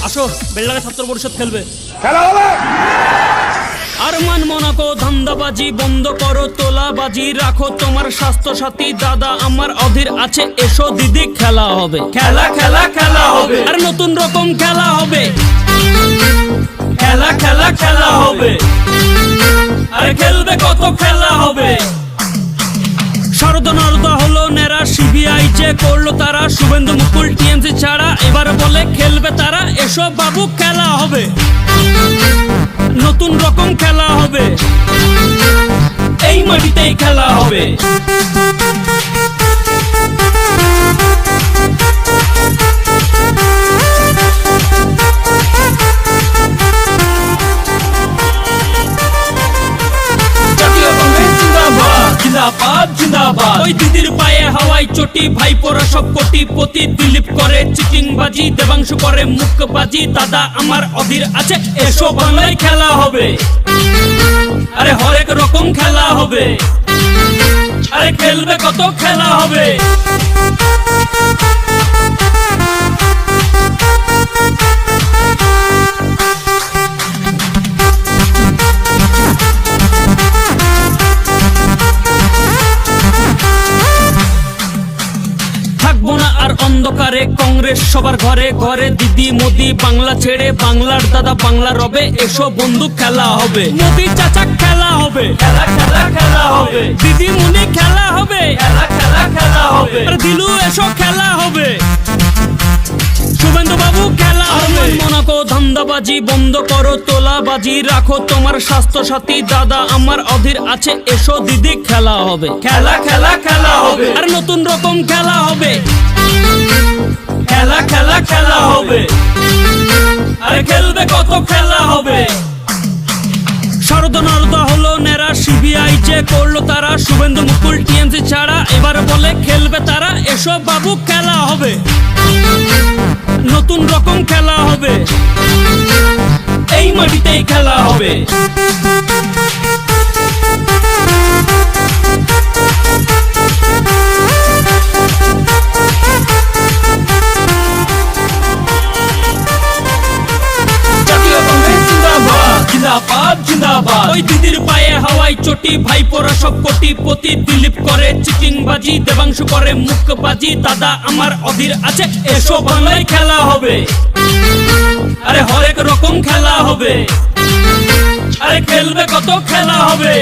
আসো বেলডাঙ্গা ছাত্র পরিষদ খেলবে। খেলা হবে। আরমান মোনাকো ধান্দাবাজি বন্ধ করো, তোলাবাজি রাখো তোমার স্বাস্থ্য সাথী। দাদা আমার অধীর আছে, এসো দিদি খেলা হবে। খেলা খেলা খেলা হবে, আর নতুন রকম খেলা হবে। খেলা খেলা খেলা হবে, আরে খেলবে কত খেলা হবে। শারদা নারদা হলো নেরা, সিবিআই যে করলো তারা। শুভেন্দু মুকুল টিএমসি ছাড়া এবার বলে খেলবে তারা। এসো বাবু খেলা হবে, নতুন রকম খেলা হবে, এই মাটিতেই খেলা হবে। জিন্দাবাদ জিন্দাবাদ, ওই দিদির পায়ে হাওয়াই চটি। ভাইপোরা সব কোটিপতি, দিলীপ করে চিটিংবাজি, দেবাংশু করে মুখবাজি। দাদা আমার অধীর আছে, এসো বাংলায় খেলা হবে, আরে হরেক রকম খেলা হবে, আরে খেলবে কত খেলা হবে। থাকবো না আর অন্ধকারে, কংগ্রেস সবার ঘরে ঘরে। দিদি মোদি বাংলা ছেড়ে বাংলার দাদা বাংলা রবে। এসো বন্ধু খেলা হবে, মোদি চাচা খেলা হবে। খেলা খেলা খেলা হবে, দিদি মুনি খেলা হবে। খেলা খেলা খেলা হবে, আর দিলু এসো খেলা হবে। শুভেন্দু বাবু খেলা হবে। মোনাকো ধান্দাবাজি বন্ধ করো, তোলাবাজি রাখো তোমার স্বাস্থ্য সাথী। দাদা আমার অধীর আছে, এসো দিদি খেলা হবে। খেলা খেলা খেলা হবে, আর নতুন রকম খেলা হবে। খেলা খেলা খেলা হবে, আরে খেলবে কত খেলা হবে। শারদা নারদা হলো নেরা, সিবিআই যে করলো তারা। শুভেন্দু মুকুল টিএমসি ছাড়া এবার বলে খেলবে তারা। এসো বাবু খেলা হবে, নতুন রকম খেলা হবে, এই মাটিতেই খেলা হবে। জিন্দাবাদ জিন্দাবাদ, ওই দিদির পায়ে হাওয়াই চটি। ভাইপোরা সব কোটিপতি, দিলীপ করে চিটিংবাজি, দেবাংশু করে মুখবাজি। দাদা আমার অধীর আছে, এসো বাংলায় খেলা হবে, আরে হরেক রকম খেলা হবে, আরে খেলবে কত খেলা হবে।